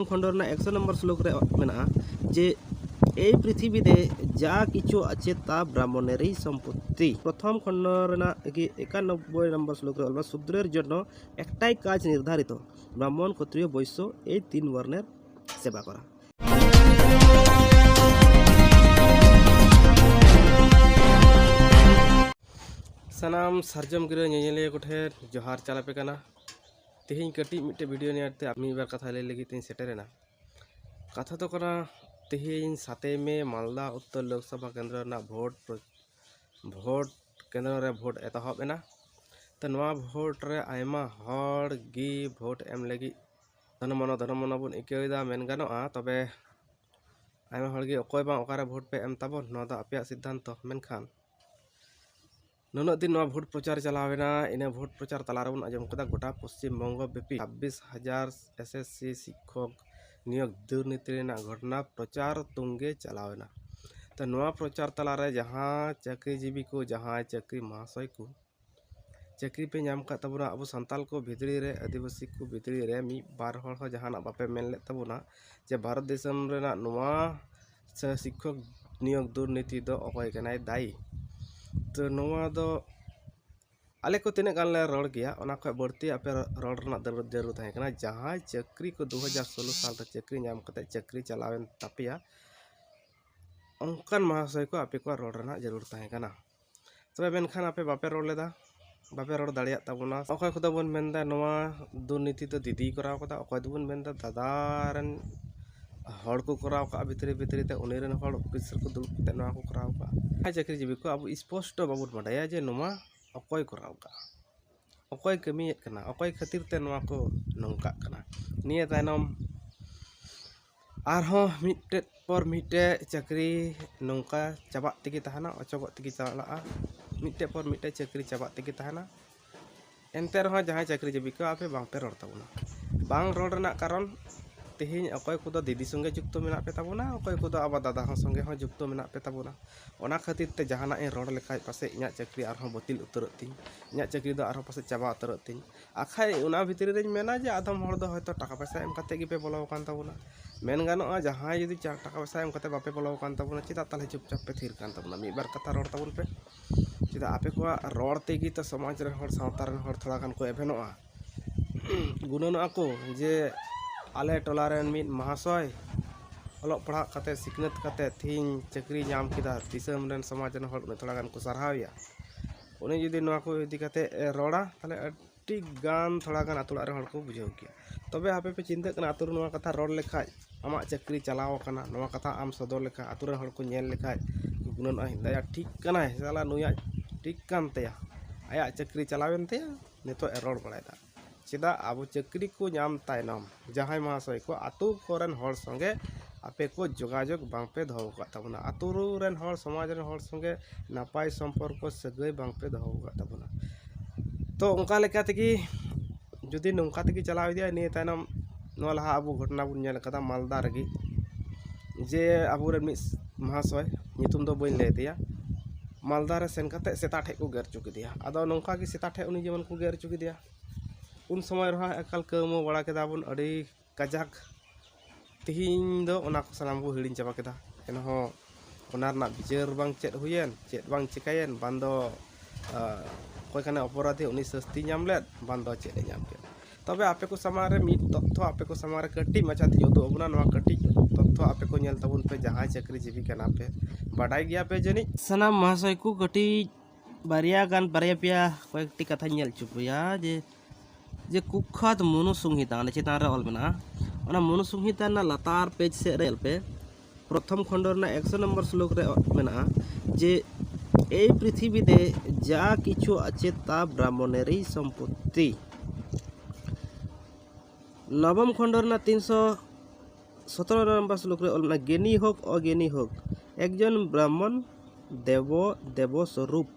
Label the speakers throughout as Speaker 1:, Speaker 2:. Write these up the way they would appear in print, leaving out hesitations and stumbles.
Speaker 1: खंडर 100 नंबर श्लोक रे मेना जे এই পৃথিবীতে যা কিছু আছে তা ব্রাহ্মণেরই সম্পত্তি। প্রথম খণ্ডর 91 নম্বর শ্লোকে বলা শূদ্রের জন্য একটাই কাজ নির্ধারিত, ব্রাহ্মণ ক্ষত্রিয় বৈশ্য এই তিন বর্ণের সেবা করা। सानाम सारजम गिरा ñeñele कोठेर जोहार चालापे कना तेहिं कटी मिट्टे वीडियो नेते आमी बार कथा ले लगी तीन सेटरेना कथा तो कना तेहिं 7 में मालदा उत्तर लोकसभा केंद्र ना भोट केंद्र रे भोट एतहब एना तो नवा भोट रे आयमा हर गी भोट एम लगी धनमन बन इकेदा मेन गानोआ तबे आयमा हर गी अकय बा ओकारे भोट पे एम ताबन नवा दा आपेया सिद्धांत मेनखान नुना दिन भोट प्रचार चलावेना इन भोट प्रचार तलारबन आजम कदा गोटा पश्चिम बंग व्यापी 26,000 एसएससी शिक्षक नियोग दुर्नीति घटना प्रचार तुंगे चलावेना तो नवा प्रचार तलारे जहाँ चाकरीजीवी को जहाँ चाकरी महाशय को चाकरी पे नाम का तबना अब संताल को भितरी रे आदिवासी को भितरी रे मी बार हर जहाँ बापे मेन ले तबना जे भारत देशम रेना नवा शिक्षक नियोग दुर्नीति दो अकय कनाय दायी तो नवा दो आले को तीन गान ले रोड गया ओना खय बढ़ती आपे रोड रना जरूरत है कना जहाँ चाकरी को 2016 साल तक चाकरी नाम कते चाकरी चलावेन तापिया अंकन महाशय को आपे को रोड रना जरूरत है कना तबे मेनखान आपे बापे रोड लेदा बापे रोड दाड़िया ताबुना अकय खुदा बन मेनदा नवा दुर्नीति तो दीदी कराव कदा अकय दुबन मेनदा दादारन हड़ को कराव का भितरी ते उनीरन हड़ ऑफिसर को दुल ते नवा को कराव का चाकरी जीवी को अब स्पष्ट बाबूर बाडाया जे नवा अकय कराव का अकय कमियत कना अकय खातिर ते नवा को नंका कना निया तायनम आरहो मिटे पर मिटे चाकरी नंका चाबा तिगी तहना अचगत तिगी चला मिटे पर मिटे चाकरी चाबा तिगी तहना एनते रहो जहां चाकरी जीवी को आपे बांग पे रोड ताबुना बांग रोड रना कारण तेहिं अकय को दीदी संगे जुक्त मेना पे ताबुना अकय को अब दादा संगे हो जुक्त मेना पे ताबुना ओना खातिर ते जहाना ए रोड लेखाय पासे इना चाकरी आरहों बतिल उतरत तिन इना चाकरी दो आरहों पासे चाबा उतरत तिन आखाय ओना भितरी रे मेना जे आदम हर दो हयतो टाका पैसा एम कते गे पे बोलाव कान ताबुना मेन गानोआ जहां यदि टाका पैसा एम कते बापे बोलाव कान ताबुना चिदा ताले चुपचाप पे थिर कान ताबुना मी बार कथा रोड ताबुन पे चिदा आपे को रोड तेगी तो समाज रे हर सावता रे हर थोड़ा गान को एभेनोआ गुणनोआ को जे आले टोलारेन मिद महाशय अलग पढ़ा कते सिकनत कते थीन चाकरी नाम किदा दिसम रेन समाज रेन हर थोड़ा गान को सरहाविया उनी यदि नवा को इदी कते रोड़ा ताले अति गान थोड़ा गान आतुड़ा रे हर को बुझाव किया तबे आपे पे चिंता कना आतुर नवा कथा रोड लेखाय आमा चाकरी चलाव कना नवा कथा आम सदर लेखा आतुर हर को नेल लेखाय गुणन दया ठीक कना साला नुया ठीक कान तया आया चाकरी चलावेन तया नितो रोड बड़ायदा चिदा अब चाकरी को नाम तायनम जहां महाशय को आतु कोरन हर संगे आपे को जोगाजोग बांगपे दहो का तबना आतु रेन हर समाज रेन हर संगे नापाय संपर्क सगै बांगपे दहो का तबना तो उनका लेका तकी जुदी नोंका तकी चलाव दिया नि तायनम नो लहा अब घटना बुन नेल कदा मालदा रगी जे अबु रेन महाशय नितुम दो बइन ले दिया मालदा रे सेन कते सेता ठे को गेर चुकी दिया आदो नोंका की सेता ठे उनी जेमन को गेर चुकी दिया उन समय रहा एकाल कमो बड़ा केदा बन अड़ी कजाक तिहिं दो ओना को सानाम को हिड़िन चाबा केदा एनहो ओना रना बिचार बांग चेद हुयेन चेद बांग चिकायेन बांदो कोई कने अपराधी उनी सस्ती नाम लेद बांदो चेद नाम के तबे आपे को समारे मिट तथ्य आपे को समारे कटी मचा थी तो अबना नवा कटी तथ्य आपे को नेल तबुन पे जहां चाकरी जीवी कना पे बाडाय गया पे जनी सनाम महाशय को कटी बारिया गान बारिया पिया कयेकटी कथा नेल चुपया जे कुख्यात मनुसंहिता चेतान ऑल मेना मनुसंहिता लतार पेज से रेल पे प्रथम खंडर 100 नंबर श्लोक रे मेना जे এই পৃথিবীতে যা কিছু আছে তা ব্রাহ্মণেরই সম্পত্তি। नवम खंडर 317 नंबर श्लोक रे ऑल मेना ज्ञानी होक अज्ञानी होक एकजन ब्राह्मण देव देव स्वरूप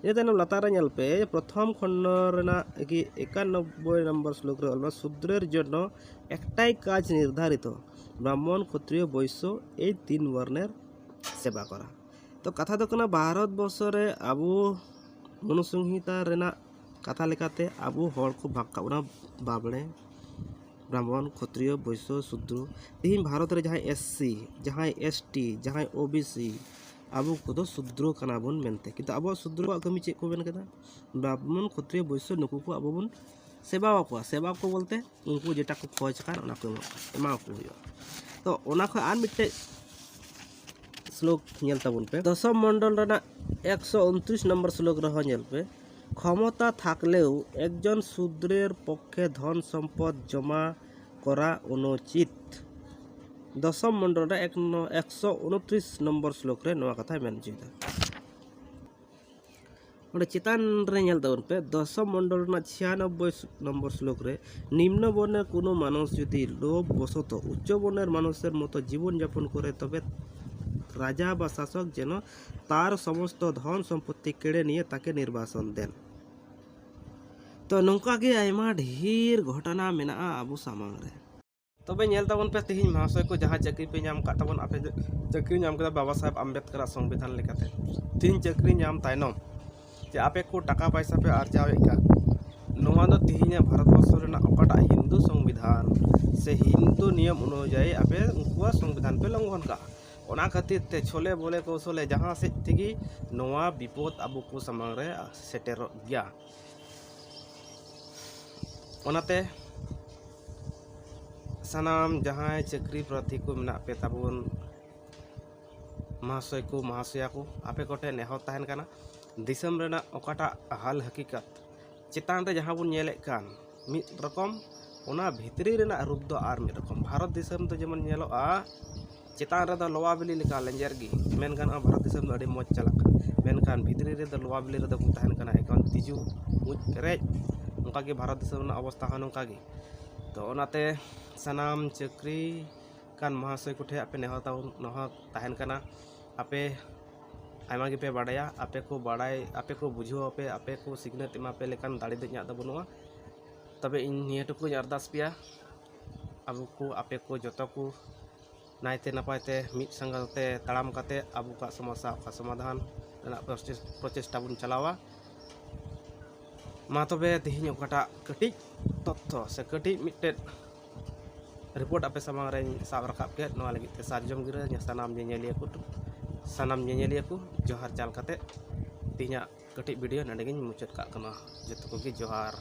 Speaker 1: ये तायनम लतार नेल पे प्रथम खंडर 91 नंबर श्लोक रे ऑल शूद्रेर जन्य एकटाई काज निर्धारित ब्राह्मण क्षत्रिय वैश्य এই তিন বর্ণের सेवा करा तो कथा दो कना भारत वर्ष रे आबू मनुसंहिता रेना कथा लेकाते आबू हर को भाग काबना बाबड़े ब्राह्मण क्षत्रिय वैश्य शूद्र तीन भारत रे जहाँ SC जहाँ ST जहाँ OBC आबो को शूद्र कना बन मेनते किंतु अब शूद्र को कमी चेक को मेन कदा ब्राह्मण क्षत्रिय वैश्य नुकु को अब बन सेवा को बोलते उनको जेटा को खोज कान ओना को एमा को हुयो तो ओना खो आर मिटे श्लोक नेल ताबुन पे दशम मंडल रना 129 नंबर श्लोक रह नेल पे क्षमता थाकलेও একজন শূদ্রের পক্ষে ধন সম্পদ জমা করা অনুচিত दशम मंडल रे 129 नंबर श्लोक रे नवा कथा मेन जुदा ओडे चितान रे नेल ताबुन पे दशम मंडल ना 96 नंबर श्लोक रे निम्न वर्णेर कोनो मानुष यदि लोभ बशत उच्च वर्णेर मानुषेर मतो जीवन यापन करे तबे राजा बा शासक जेन तार समस्त धन सम्पत्ति केड़े निये ताके निर्वासन देन तो नौका के आयमा ढेर घटना मेना आबो सामांग रे तबे नेल ताबन पे तिहिन महाशय को जहाँ चाकरी पे नाम का ताबन आपे चाकरी नाम कदा बाबा साहेब आम्बेडकर संविधान लेकाते तीन चाकरी नाम तायनम जे आपे को टाका पैसा पे आर्जावे का नोवा दो तिहिन भारतवर्ष रेना ओकाटा हिंदू संविधान से हिंदू नियम अनुयायी आपे उनका संविधान पे लंघन का ओना खातिर ते छोले बोले कौशले जहाँ से तिगी नोवा विपद आबो को सामांग रे सेटेर गया ओनाते सानाम जहाँ चाकरी प्रार्थी को मेना पे ताबुन महाशय को महाशया को आपे कोटे नेहर तहन काना दिसम रेना ओकाटा हाल हकीकत चितान रे जहाँ बुन नेले कान मिद रकम ओना भितरी रेना रूप दो आर मिद रकम भारत दिसम तो जेमन नेलोआ चितान रे दो लोवा बिली लेका लेंजर गी मेनखान भारत दिसम दो अडी मौज चलाक मेनखान भितरी रे दो लोवा बिली रे दो तहन काना एकन तिजु मुज पेरेज उनका के भारत दिसम अवस्था हन उनका गे तो ओनाते सानाम चाकरी कान महाशय कोठे आपे नेहर तहन काना आपे आयमा गे पे बाड़ाया आपे को बुझो आपे को सिग्नेट एमा पे लेकान दाड़ी दो दा बनुआ तबे इन निये टुकु अरदास पिया आबो को आपे को जतो को नायते नपायते मिद संगते ताड़ाम काते आबो का समस्या का समाधान रेना प्रचेष्टा बुन चलावा मा तबे तिहिन ओकाटा कटिज तथ्य से कटिज मिटे रिपोर्ट आपे सामांग रे साब रकाब के नवा लगी ते सारजम गिरा सानाम जेनेलिया को जोहार चाल काते तिहिना कटिज वीडियो नडे गिन मुचाद का कना जतो को जोहार।